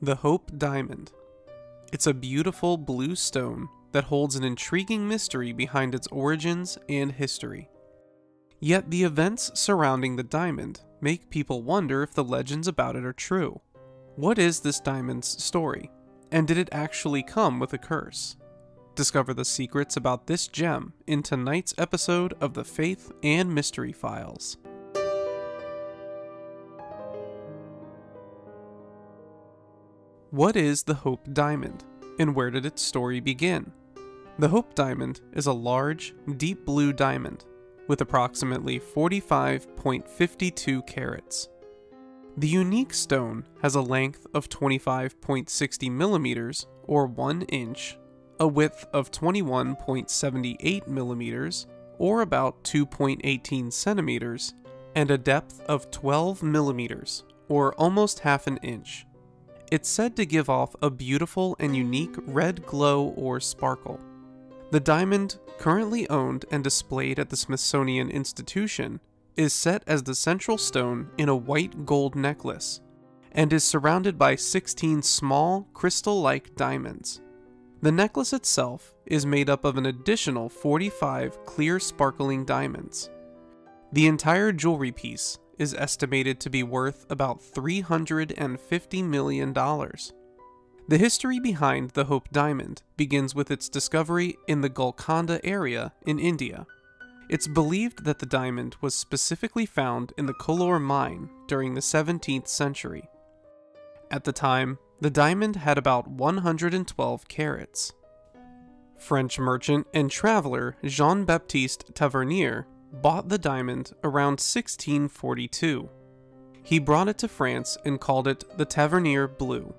The Hope Diamond. It's a beautiful blue stone that holds an intriguing mystery behind its origins and history. Yet the events surrounding the diamond make people wonder if the legends about it are true. What is this diamond's story? And did it actually come with a curse? Discover the secrets about this gem in tonight's episode of the Faith and Mystery Files. What is the Hope Diamond, and where did its story begin? The Hope Diamond is a large, deep blue diamond with approximately 45.52 carats. The unique stone has a length of 25.60 millimeters or 1 inch, a width of 21.78 millimeters or about 2.18 centimeters, and a depth of 12 millimeters or almost half an inch. It's said to give off a beautiful and unique red glow or sparkle. The diamond, currently owned and displayed at the Smithsonian Institution, is set as the central stone in a white gold necklace, and is surrounded by 16 small, crystal-like diamonds. The necklace itself is made up of an additional 45 clear sparkling diamonds. The entire jewelry piece is estimated to be worth about $350 million. The history behind the Hope Diamond begins with its discovery in the Golconda area in India. It's believed that the diamond was specifically found in the Kolar mine during the 17th century. At the time, the diamond had about 112 carats. French merchant and traveler Jean-Baptiste Tavernier bought the diamond around 1642. He brought it to France and called it the Tavernier Blue.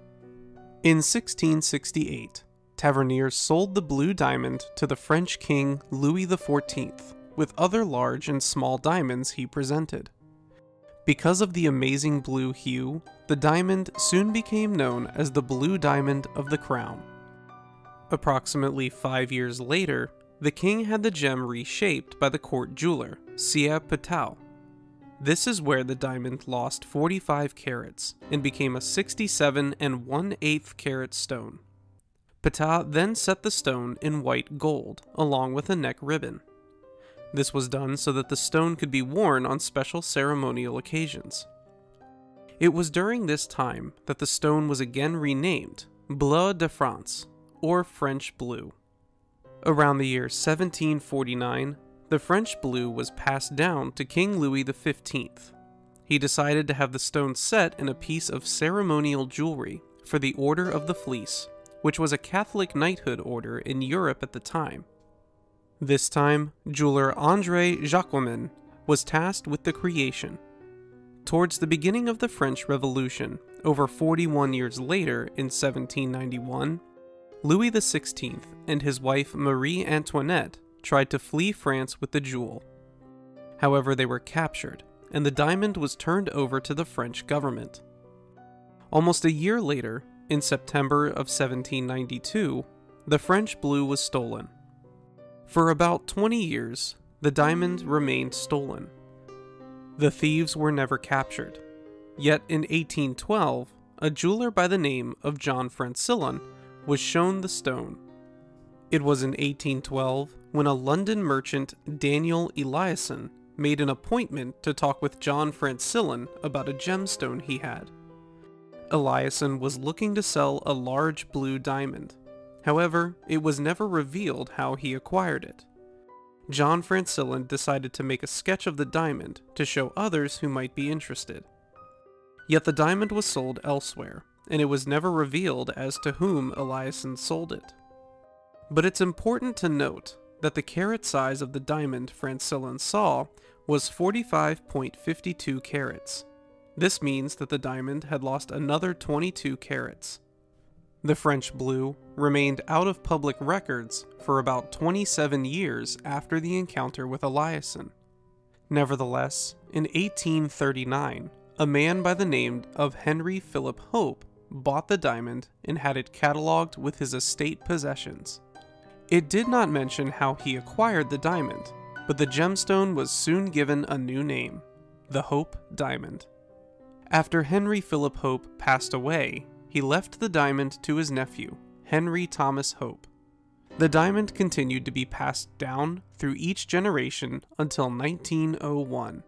In 1668, Tavernier sold the blue diamond to the French king Louis XIV with other large and small diamonds he presented. Because of the amazing blue hue, the diamond soon became known as the Blue Diamond of the Crown. Approximately 5 years later, the king had the gem reshaped by the court jeweler, Pierre. This is where the diamond lost 45 carats and became a 67 1/8 carat stone. Pierre then set the stone in white gold, along with a neck ribbon. This was done so that the stone could be worn on special ceremonial occasions. It was during this time that the stone was again renamed Bleu de France, or French Blue. Around the year 1749, the French blue was passed down to King Louis XV. He decided to have the stone set in a piece of ceremonial jewelry for the Order of the Fleece, which was a Catholic knighthood order in Europe at the time. This time, jeweler André Jacquemin was tasked with the creation. Towards the beginning of the French Revolution, over 41 years later in 1791, Louis XVI and his wife Marie Antoinette tried to flee France with the jewel. However, they were captured, and the diamond was turned over to the French government. Almost a year later, in September of 1792, the French blue was stolen. For about 20 years, the diamond remained stolen. The thieves were never captured. Yet in 1812, a jeweler by the name of John Francillon was shown the stone. It was in 1812 when a London merchant, Daniel Eliasson, made an appointment to talk with John Francillon about a gemstone he had. Eliasson was looking to sell a large blue diamond. However, it was never revealed how he acquired it. John Francillon decided to make a sketch of the diamond to show others who might be interested. Yet the diamond was sold elsewhere, and it was never revealed as to whom Eliasson sold it. But it's important to note that the carat size of the diamond Francillon saw was 45.52 carats. This means that the diamond had lost another 22 carats. The French blue remained out of public records for about 27 years after the encounter with Eliasson. Nevertheless, in 1839, a man by the name of Henry Philip Hope bought the diamond and had it catalogued with his estate possessions. It did not mention how he acquired the diamond, but the gemstone was soon given a new name, the Hope Diamond. After Henry Philip Hope passed away, he left the diamond to his nephew, Henry Thomas Hope. The diamond continued to be passed down through each generation until 1901.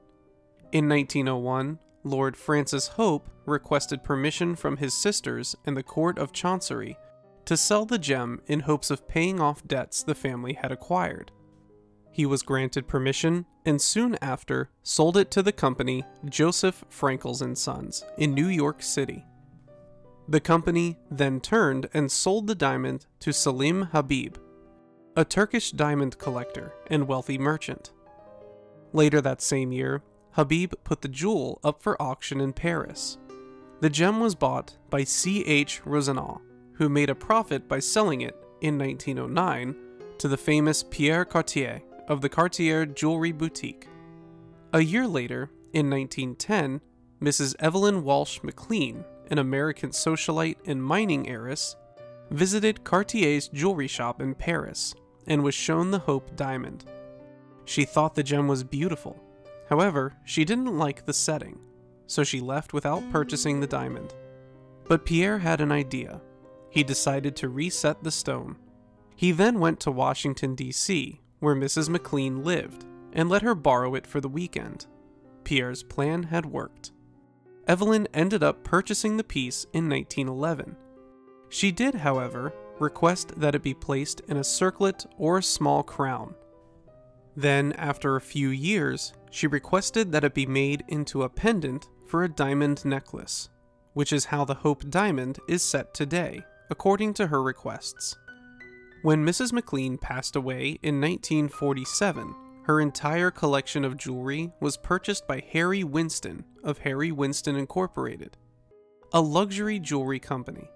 In 1901, Lord Francis Hope requested permission from his sisters in the Court of Chancery to sell the gem in hopes of paying off debts the family had acquired. He was granted permission and soon after sold it to the company Joseph Frankels and Sons in New York City. The company then turned and sold the diamond to Salim Habib, a Turkish diamond collector and wealthy merchant. Later that same year, Habib put the jewel up for auction in Paris. The gem was bought by C.H. Rosenau, who made a profit by selling it in 1909 to the famous Pierre Cartier of the Cartier Jewelry Boutique. A year later, in 1910, Mrs. Evelyn Walsh McLean, an American socialite and mining heiress, visited Cartier's jewelry shop in Paris and was shown the Hope diamond. She thought the gem was beautiful. However, she didn't like the setting, so she left without purchasing the diamond. But Pierre had an idea. He decided to reset the stone. He then went to Washington, D.C., where Mrs. McLean lived, and let her borrow it for the weekend. Pierre's plan had worked. Evelyn ended up purchasing the piece in 1911. She did, however, request that it be placed in a circlet or a small crown. Then, after a few years, she requested that it be made into a pendant for a diamond necklace, which is how the Hope diamond is set today, according to her requests. When Mrs. McLean passed away in 1947, her entire collection of jewelry was purchased by Harry Winston of Harry Winston Incorporated, a luxury jewelry company.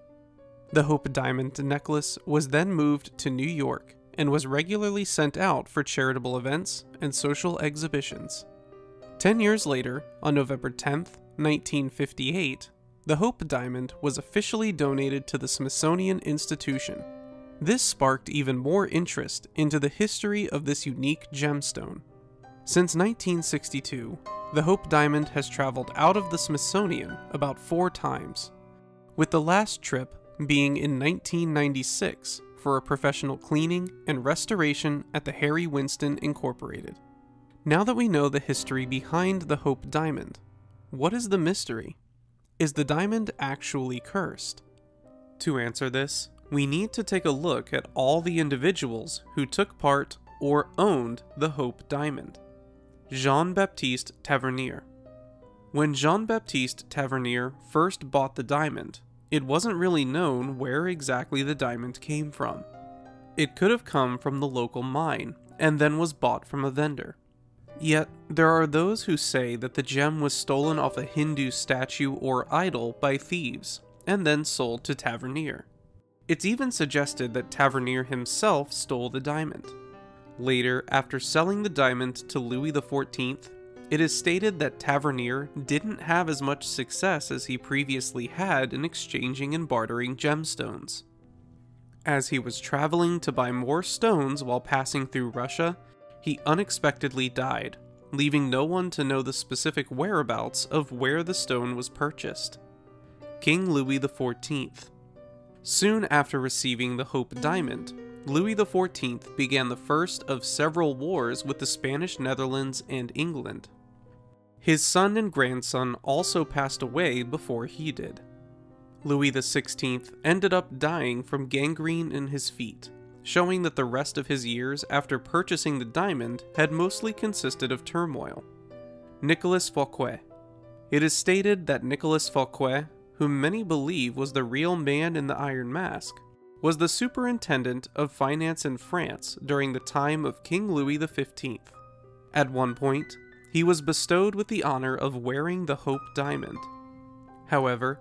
The Hope diamond necklace was then moved to New York and was regularly sent out for charitable events and social exhibitions. 10 years later, on November 10th, 1958, the Hope diamond was officially donated to the Smithsonian Institution. This sparked even more interest into the history of this unique gemstone. Since 1962, the Hope diamond has traveled out of the Smithsonian about 4 times, with the last trip being in 1996 for a professional cleaning and restoration at the Harry Winston Incorporated. Now that we know the history behind the Hope diamond, what is the mystery? Is the diamond actually cursed? To answer this, we need to take a look at all the individuals who took part or owned the Hope diamond. Jean-Baptiste Tavernier. When Jean-Baptiste Tavernier first bought the diamond, it wasn't really known where exactly the diamond came from. It could have come from the local mine, and then was bought from a vendor. Yet, there are those who say that the gem was stolen off a Hindu statue or idol by thieves, and then sold to Tavernier. It's even suggested that Tavernier himself stole the diamond. Later, after selling the diamond to Louis XIV, it is stated that Tavernier didn't have as much success as he previously had in exchanging and bartering gemstones. As he was traveling to buy more stones while passing through Russia, he unexpectedly died, leaving no one to know the specific whereabouts of where the stone was purchased. King Louis XIV. Soon after receiving the Hope diamond, Louis XIV began the first of several wars with the Spanish Netherlands and England. His son and grandson also passed away before he did. Louis XVI ended up dying from gangrene in his feet, showing that the rest of his years after purchasing the diamond had mostly consisted of turmoil. Nicolas Fouquet. It is stated that Nicolas Fouquet, whom many believe was the real man in the Iron Mask, was the superintendent of finance in France during the time of King Louis XV. At one point, he was bestowed with the honor of wearing the Hope diamond. However,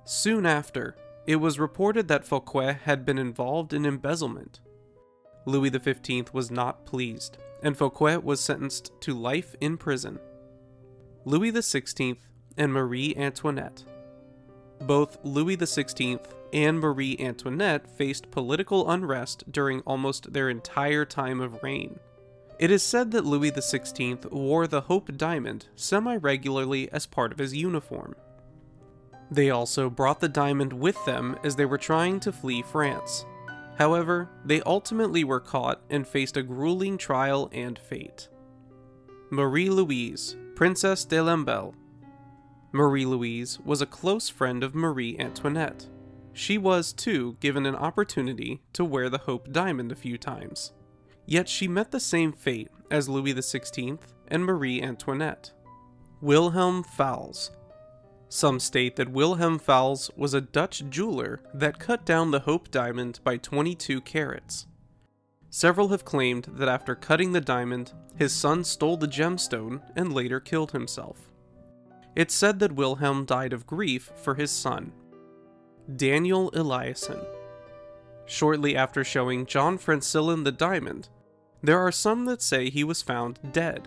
soon after, it was reported that Fouquet had been involved in embezzlement. Louis XV was not pleased, and Fouquet was sentenced to life in prison. Louis XVI and Marie Antoinette. Both Louis XVI and Marie Antoinette faced political unrest during almost their entire time of reign. It is said that Louis XVI wore the Hope diamond semi-regularly as part of his uniform. They also brought the diamond with them as they were trying to flee France. However, they ultimately were caught and faced a grueling trial and fate. Marie-Louise, Princess de Lamballe. Marie-Louise was a close friend of Marie Antoinette. She was, too, given an opportunity to wear the Hope diamond a few times. Yet she met the same fate as Louis XVI and Marie Antoinette. Wilhelm Fals. Some state that Wilhelm Fals was a Dutch jeweler that cut down the Hope diamond by 22 carats. Several have claimed that after cutting the diamond, his son stole the gemstone and later killed himself. It's said that Wilhelm died of grief for his son. Daniel Eliasson. Shortly after showing John Francillon the diamond, there are some that say he was found dead.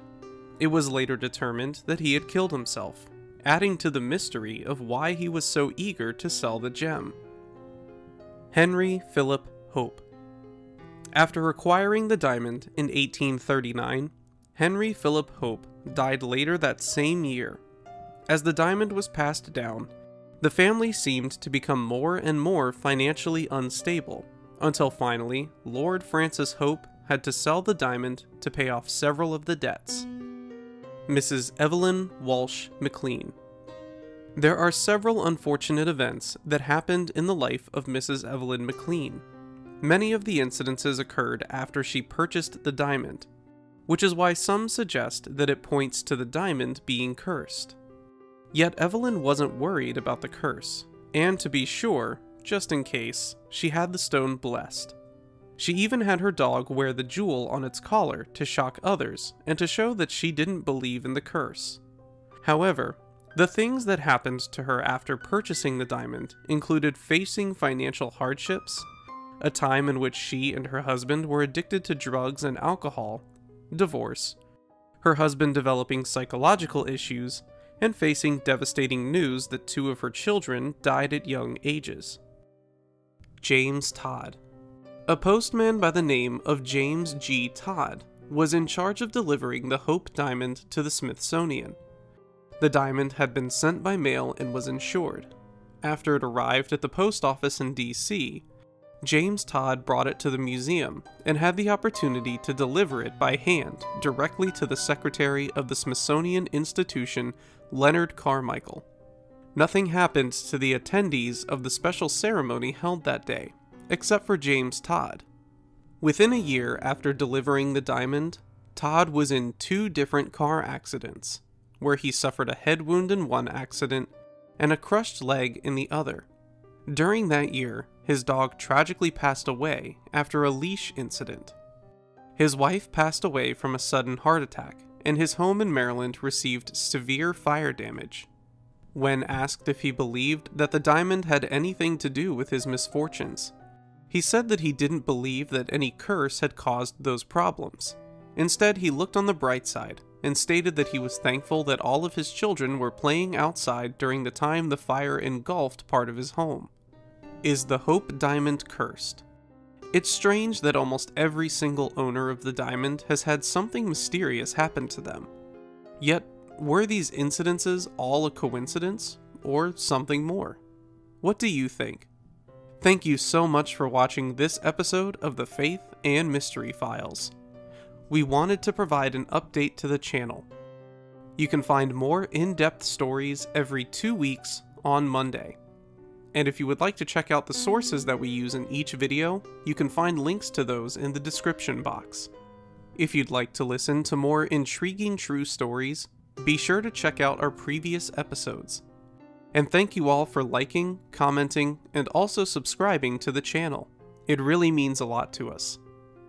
It was later determined that he had killed himself, adding to the mystery of why he was so eager to sell the gem. Henry Philip Hope. After acquiring the diamond in 1839, Henry Philip Hope died later that same year. As the diamond was passed down, the family seemed to become more and more financially unstable, until finally Lord Francis Hope had to sell the diamond to pay off several of the debts. Mrs. Evelyn Walsh McLean. There are several unfortunate events that happened in the life of Mrs. Evelyn McLean. Many of the incidences occurred after she purchased the diamond, which is why some suggest that it points to the diamond being cursed. Yet Evelyn wasn't worried about the curse, and to be sure, just in case, she had the stone blessed. She even had her dog wear the jewel on its collar to shock others and to show that she didn't believe in the curse. However, the things that happened to her after purchasing the diamond included facing financial hardships, a time in which she and her husband were addicted to drugs and alcohol, divorce, her husband developing psychological issues, and facing devastating news that 2 of her children died at young ages. James Todd. A postman by the name of James G. Todd was in charge of delivering the Hope diamond to the Smithsonian. The diamond had been sent by mail and was insured. After it arrived at the post office in D.C., James Todd brought it to the museum and had the opportunity to deliver it by hand directly to the Secretary of the Smithsonian Institution, Leonard Carmichael. Nothing happened to the attendees of the special ceremony held that day, except for James Todd. Within a year after delivering the diamond, Todd was in 2 different car accidents, where he suffered a head wound in one accident and a crushed leg in the other. During that year, his dog tragically passed away after a leash incident. His wife passed away from a sudden heart attack, and his home in Maryland received severe fire damage. When asked if he believed that the diamond had anything to do with his misfortunes, he said that he didn't believe that any curse had caused those problems. Instead, he looked on the bright side and stated that he was thankful that all of his children were playing outside during the time the fire engulfed part of his home. Is the Hope diamond cursed? It's strange that almost every single owner of the diamond has had something mysterious happen to them. Yet, were these incidences all a coincidence, or something more? What do you think? Thank you so much for watching this episode of the Faith and Mystery Files. We wanted to provide an update to the channel. You can find more in-depth stories every 2 weeks on Monday. And if you would like to check out the sources that we use in each video, you can find links to those in the description box. If you'd like to listen to more intriguing true stories, be sure to check out our previous episodes. And thank you all for liking, commenting, and also subscribing to the channel. It really means a lot to us.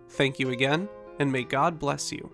Thank you again, and may God bless you.